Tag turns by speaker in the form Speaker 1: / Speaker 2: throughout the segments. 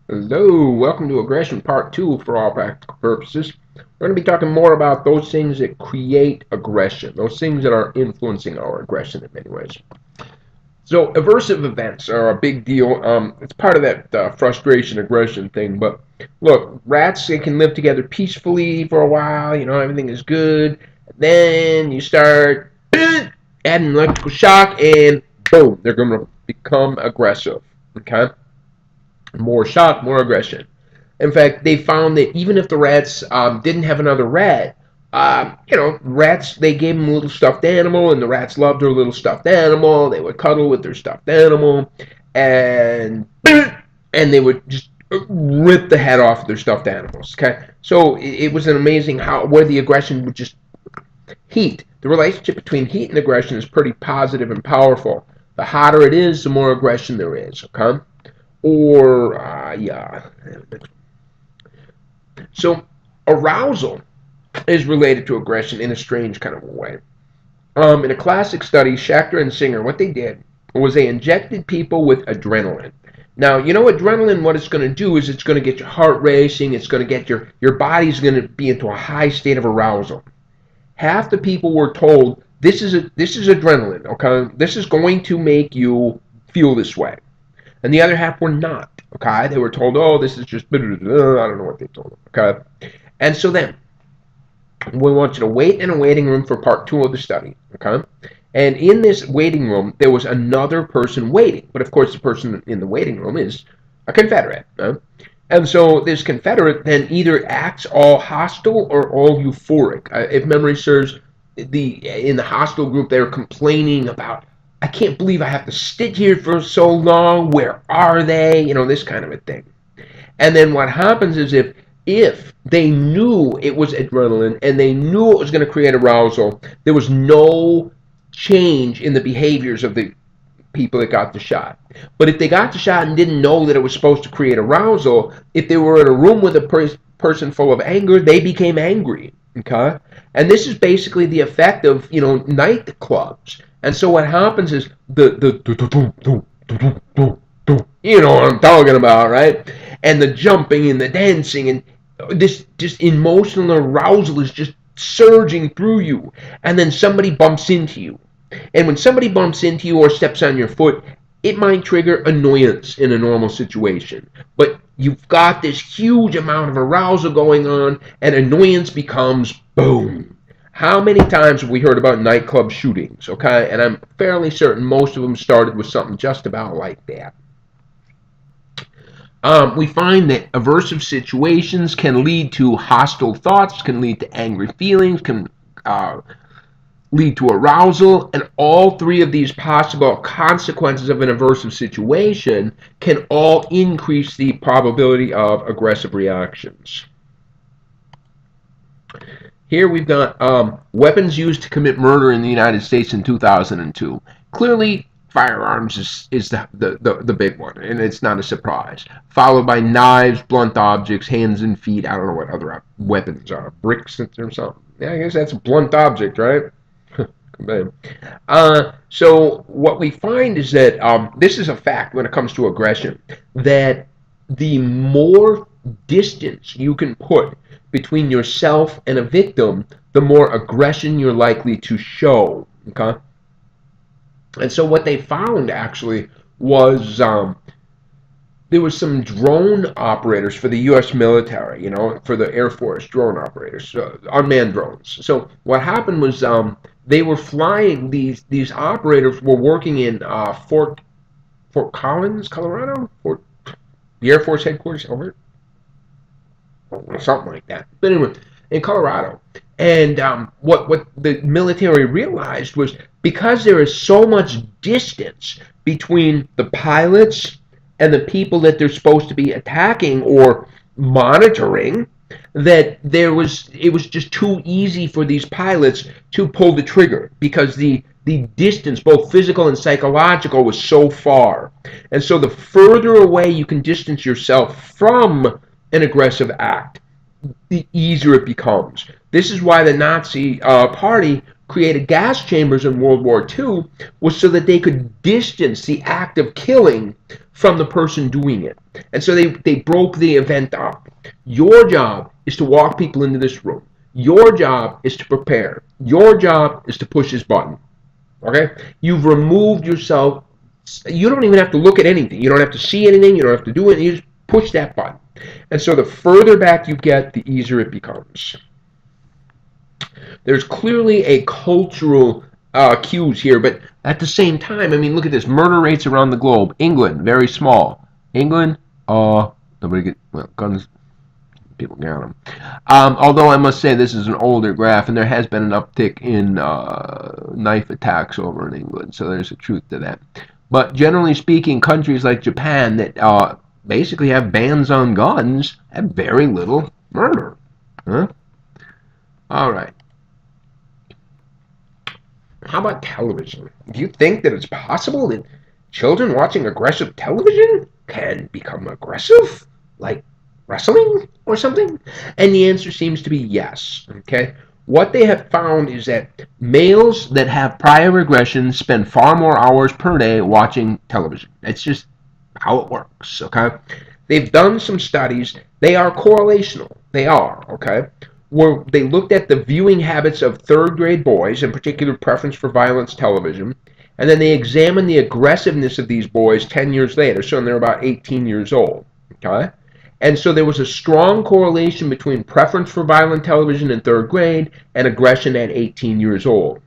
Speaker 1: Hello, welcome to Aggression Part 2 for all practical purposes. We're going to be talking more about those things that create aggression, those things that are influencing our aggression in many ways. So, aversive events are a big deal. It's part of that frustration aggression thing. But look, rats, they can live together peacefully for a while, everything is good. Then you start adding electrical shock, and boom, they're going to become aggressive. Okay? More shock, more aggression. In fact, they found that even if the rats didn't have another rat, rats, they gave them a little stuffed animal, and the rats loved their little stuffed animal. They would cuddle with their stuffed animal, and they would just rip the head off of their stuffed animals. Okay, so it was an amazing how where the aggression would just heat. The relationship between heat and aggression is pretty positive and powerful. The hotter it is, the more aggression there is. Okay, or yeah. So arousal is related to aggression in a strange kind of a way. In a classic study, Schachter and Singer, what they did was they injected people with adrenaline. Now, adrenaline, what it's going to do is it's going to get your heart racing, it's going to get your body's going to be into a high state of arousal. Half the people were told this is adrenaline, okay? This is going to make you feel this way. And the other half were not, okay? They were told, oh, this is just, I don't know what they told them, okay? And so then, we want you to wait in a waiting room for part 2 of the study, okay? And in this waiting room, there was another person waiting. But of course, the person in the waiting room is a Confederate. And so this Confederate then either acts all hostile or all euphoric. If memory serves, in the hostile group, they were complaining about, I can't believe I have to sit here for so long. Where are they? This kind of a thing. And then what happens is if they knew it was adrenaline and they knew it was going to create arousal, there was no change in the behaviors of the people that got the shot. But if they got the shot and didn't know that it was supposed to create arousal, if they were in a room with a person full of anger, they became angry. Okay? And this is basically the effect of, nightclubs. And so what happens is you know what I'm talking about, right? And the jumping and the dancing and this just emotional arousal is just surging through you. And then somebody bumps into you. And when somebody bumps into you or steps on your foot, it might trigger annoyance in a normal situation. But you've got this huge amount of arousal going on, and annoyance becomes boom. How many times have we heard about nightclub shootings, okay? And I'm fairly certain most of them started with something just about like that. We find that aversive situations can lead to hostile thoughts, can lead to angry feelings, can lead to arousal, and all three of these possible consequences of an aversive situation can all increase the probability of aggressive reactions. Here we've got weapons used to commit murder in the United States in 2002. Clearly, firearms is the big one, and it's not a surprise. Followed by knives, blunt objects, hands and feet. I don't know what other weapons are. Bricks or something. Yeah, I guess that's a blunt object, right? So what we find is that this is a fact when it comes to aggression, that the more distance you can put between yourself and a victim, the more aggression you're likely to show. Okay? And so what they found actually was there was some drone operators for the U.S. military, for the Air Force, drone operators, unmanned drones. So what happened was they were flying, these operators were working in Fort Collins, Colorado, the Air Force headquarters, over something like that. But anyway, in Colorado. And what the military realized was because there is so much distance between the pilots and the people that they're supposed to be attacking or monitoring, that it was just too easy for these pilots to pull the trigger because the distance, both physical and psychological, was so far. And so the further away you can distance yourself from an aggressive act, the easier it becomes. This is why the Nazi party created gas chambers in World War II was so that they could distance the act of killing from the person doing it. And so they broke the event up. Your job is to walk people into this room. Your job is to prepare. Your job is to push this button. Okay? You've removed yourself. You don't even have to look at anything. You don't have to see anything. You don't have to do anything. You just push that button. And so the further back you get, the easier it becomes. There's clearly a cultural cues here, but at the same time, I mean, look at this. Murder rates around the globe. England, very small. England, nobody get, well, guns, people got them. Although I must say this is an older graph, and there has been an uptick in knife attacks over in England, so there's a truth to that. But generally speaking, countries like Japan that basically have bans on guns have very little murder. Huh? All right. How about television? Do you think that it's possible that children watching aggressive television can become aggressive? Like wrestling or something? And the answer seems to be yes. Okay? What they have found is that males that have prior aggression spend far more hours per day watching television. It's just how it works, okay? They've done some studies. They are correlational. They are, okay? Where they looked at the viewing habits of third grade boys, in particular preference for violence television, and then they examined the aggressiveness of these boys 10 years later, so they're about 18 years old, okay? And so there was a strong correlation between preference for violent television in third grade and aggression at 18 years old.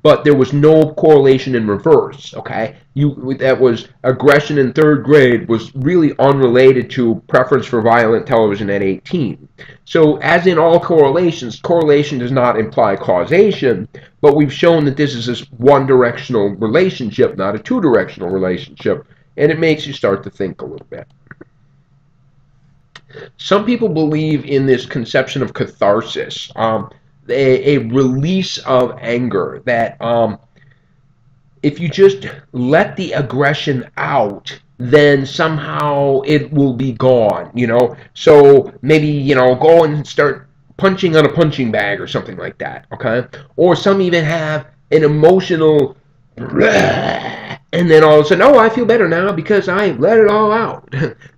Speaker 1: But there was no correlation in reverse, okay? That was aggression in third grade was really unrelated to preference for violent television at 18. So as in all correlations, correlation does not imply causation, but we've shown that this is this one-directional relationship, not a two-directional relationship, and it makes you start to think a little bit. Some people believe in this conception of catharsis, a release of anger, that if you just let the aggression out, then somehow it will be gone, you know? So maybe, you know, go and start punching on a punching bag or something like that, okay? Or some even have an emotional, and then all of a sudden, oh, I feel better now because I let it all out.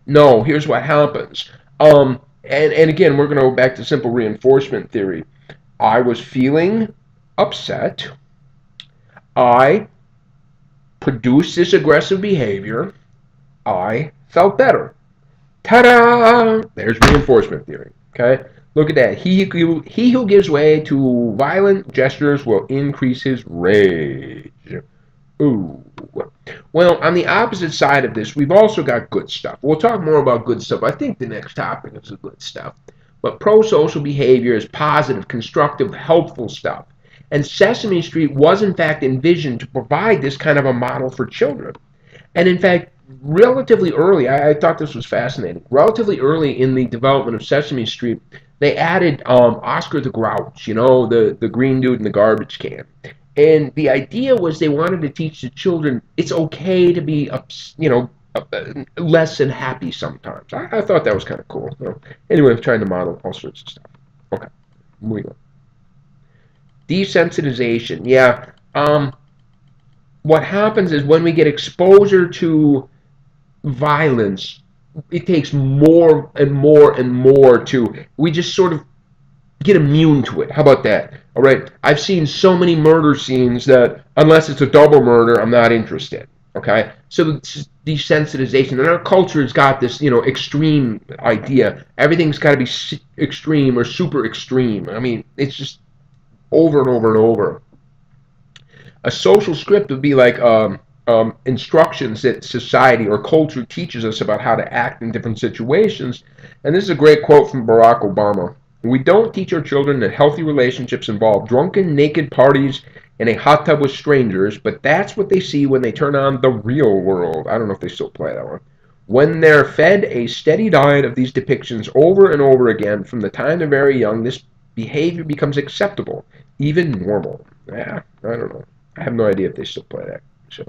Speaker 1: No, here's what happens. And again, we're going to go back to simple reinforcement theory. I was feeling upset. I produced this aggressive behavior. I felt better. Ta-da! There's reinforcement theory. Okay? Look at that. He who gives way to violent gestures will increase his rage. Ooh. Well, on the opposite side of this, we've also got good stuff. We'll talk more about good stuff. I think the next topic is the good stuff. But pro-social behavior is positive, constructive, helpful stuff. And Sesame Street was, in fact, envisioned to provide this kind of a model for children. And, in fact, relatively early, I thought this was fascinating, relatively early in the development of Sesame Street, they added Oscar the Grouch, you know, the green dude in the garbage can. And the idea was they wanted to teach the children it's okay to be, you know, less than happy sometimes. I thought that was kind of cool. So, anyway, I'm trying to model all sorts of stuff. Okay, moving on. Desensitization. Yeah. What happens is when we get exposure to violence, it takes more and more and more to, we just sort of get immune to it. How about that? All right. I've seen so many murder scenes that unless it's a double murder, I'm not interested. Okay. So desensitization, and our culture has got this, you know, extreme idea. Everything's got to be extreme or super extreme. I mean, it's just over and over and over. A social script would be like instructions that society or culture teaches us about how to act in different situations. And this is a great quote from Barack Obama. We don't teach our children that healthy relationships involve drunken, naked parties in a hot tub with strangers, but that's what they see when they turn on The Real World. I don't know if they still play that one. When they're fed a steady diet of these depictions over and over again from the time they're very young, this behavior becomes acceptable, even normal. Yeah, I don't know. I have no idea if they still play that show.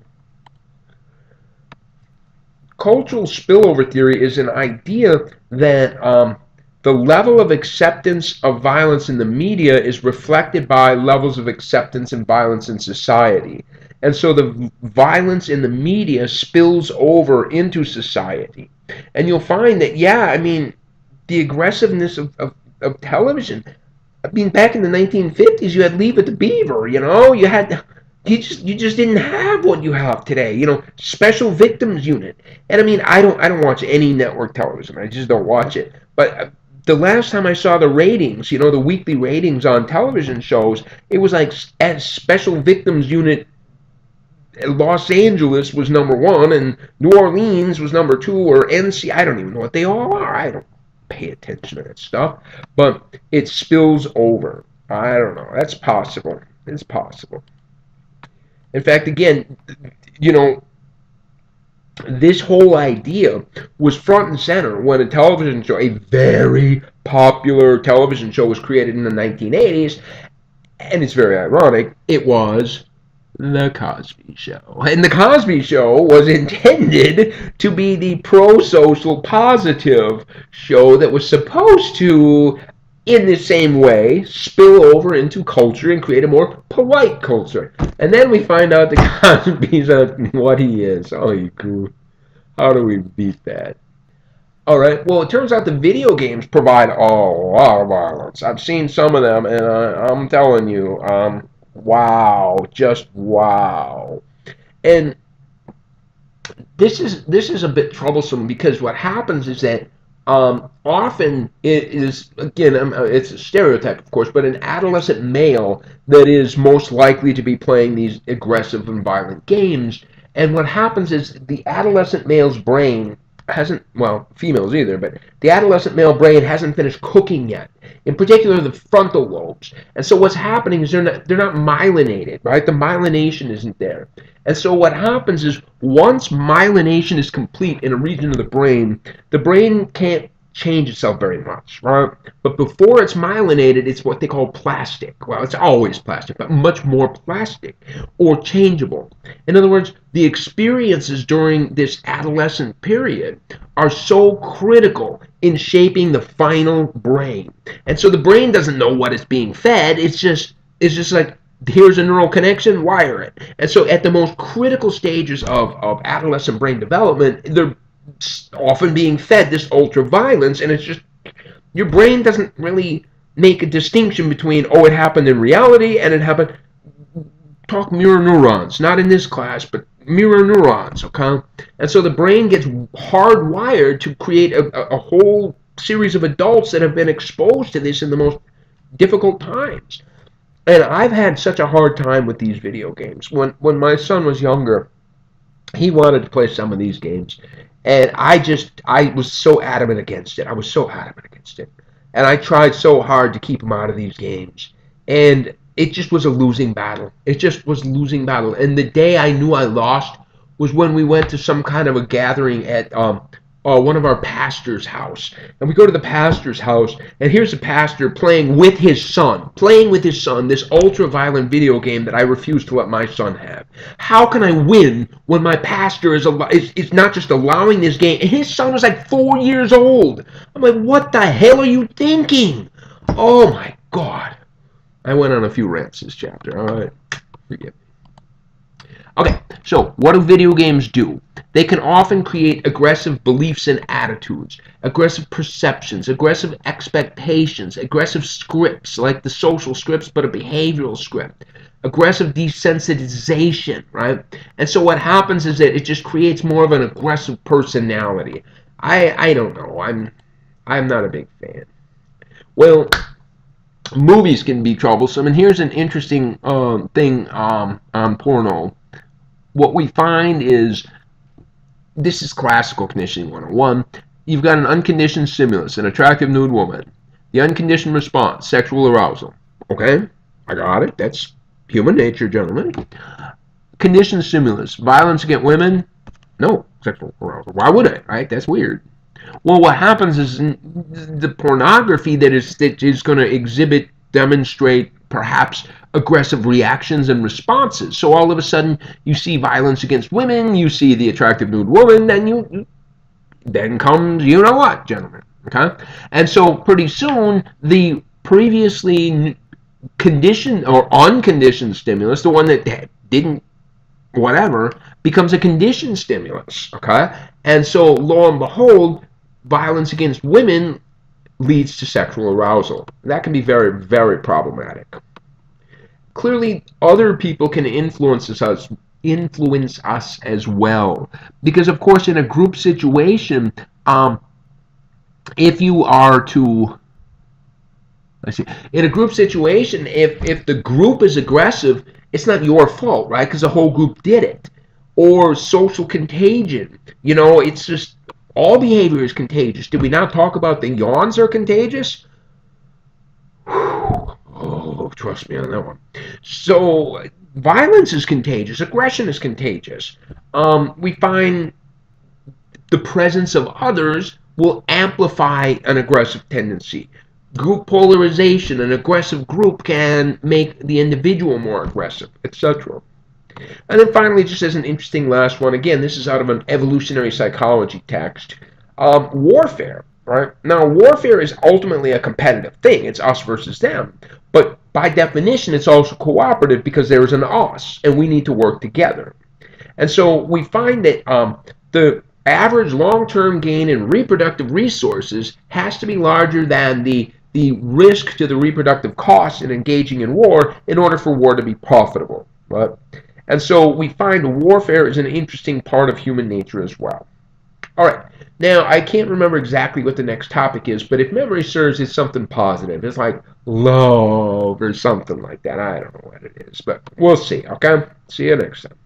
Speaker 1: Cultural spillover theory is an idea that The level of acceptance of violence in the media is reflected by levels of acceptance and violence in society. And so the violence in the media spills over into society. And you'll find that, yeah, I mean, the aggressiveness of television. I mean, back in the 1950s, you had Leave It to Beaver. You just didn't have what you have today. Special Victims Unit. And I mean, I don't watch any network television. I just don't watch it. But the last time I saw the ratings, the weekly ratings on television shows, it was like as Special Victims Unit Los Angeles was number one and New Orleans was number two, or NC. I don't even know what they all are. I don't pay attention to that stuff. But it spills over. I don't know. That's possible. It's possible. In fact, again, this whole idea was front and center when a television show, a very popular television show, was created in the 1980s. And it's very ironic. It was The Cosby Show. And The Cosby Show was intended to be the pro-social positive show that was supposed to, in the same way, spill over into culture and create a more polite culture. And then we find out that Cosby's what he is. Oh, you cool. How do we beat that? All right. Well, it turns out the video games provide a lot of violence. I've seen some of them, and I'm telling you, wow, just wow. And this is a bit troublesome because what happens is that often it is, again, it's a stereotype, of course, but an adolescent male that is most likely to be playing these aggressive and violent games. And what happens is the adolescent male's brain hasn't, well, females either, but the adolescent male brain hasn't finished cooking yet. In particular, the frontal lobes. And so what's happening is they're not myelinated, right? The myelination isn't there. And so what happens is once myelination is complete in a region of the brain can't change itself very much, right? But before it's myelinated, it's what they call plastic. Well, it's always plastic, but much more plastic or changeable. In other words, the experiences during this adolescent period are so critical in shaping the final brain. And so the brain doesn't know what it's being fed. It's just like, here's a neural connection, wire it. And so at the most critical stages of adolescent brain development, they're often being fed this ultra violence, and it's just your brain doesn't really make a distinction between, oh, it happened in reality and it happened. Talk mirror neurons, not in this class, but mirror neurons, okay? And so the brain gets hardwired to create a whole series of adults that have been exposed to this in the most difficult times. And I've had such a hard time with these video games. When my son was younger, he wanted to play some of these games. And I was so adamant against it. I was so adamant against it. And I tried so hard to keep him out of these games. And it just was a losing battle. It just was a losing battle. And the day I knew I lost was when we went to some kind of a gathering at one of our pastor's house. And we go to the pastor's house, and here's the pastor playing with his son, this ultra-violent video game that I refuse to let my son have. How can I win when my pastor is not just allowing this game? And his son was like 4 years old. I'm like, what the hell are you thinking? Oh, my God. I went on a few rants this chapter. All right. Forgive me. Okay, so what do video games do? They can often create aggressive beliefs and attitudes, aggressive perceptions, aggressive expectations, aggressive scripts, like the social scripts, but a behavioral script, aggressive desensitization, right? And so what happens is that it just creates more of an aggressive personality. I don't know. I'm not a big fan. Well, movies can be troublesome, and here's an interesting thing on porno. What we find is, this is classical conditioning 101. You've got an unconditioned stimulus, an attractive nude woman. The unconditioned response, sexual arousal. Okay, I got it. That's human nature, gentlemen. Conditioned stimulus, violence against women. No, sexual arousal. Why would I, right? That's weird. Well, what happens is the pornography that is going to demonstrate perhaps aggressive reactions and responses. So all of a sudden you see violence against women, you see the attractive nude woman, then comes, you know what, gentlemen. Okay? And so pretty soon, the previously conditioned or unconditioned stimulus, the one that didn't whatever, becomes a conditioned stimulus. Okay? And so lo and behold, violence against women leads to sexual arousal. That can be very, very problematic. Clearly, other people can influence us as well, because of course, in a group situation, if you are to I see. In a group situation, if the group is aggressive, it's not your fault, right? Because the whole group did it. Or social contagion. It's just all behavior is contagious. Did we not talk about the yawns are contagious? Oh, trust me on that one. So, violence is contagious. Aggression is contagious. We find the presence of others will amplify an aggressive tendency. Group polarization, an aggressive group can make the individual more aggressive, etc. And then finally, just as an interesting last one, again, this is out of an evolutionary psychology text. Warfare, right? Now, warfare is ultimately a competitive thing. It's us versus them. But by definition, it's also cooperative because there is an us, and we need to work together. And so we find that the average long-term gain in reproductive resources has to be larger than the risk to the reproductive costs in engaging in war in order for war to be profitable. Right? And so we find warfare is an interesting part of human nature as well. All right. Now, I can't remember exactly what the next topic is, but if memory serves, it's something positive. It's like love or something like that. I don't know what it is, but we'll see. Okay? See you next time.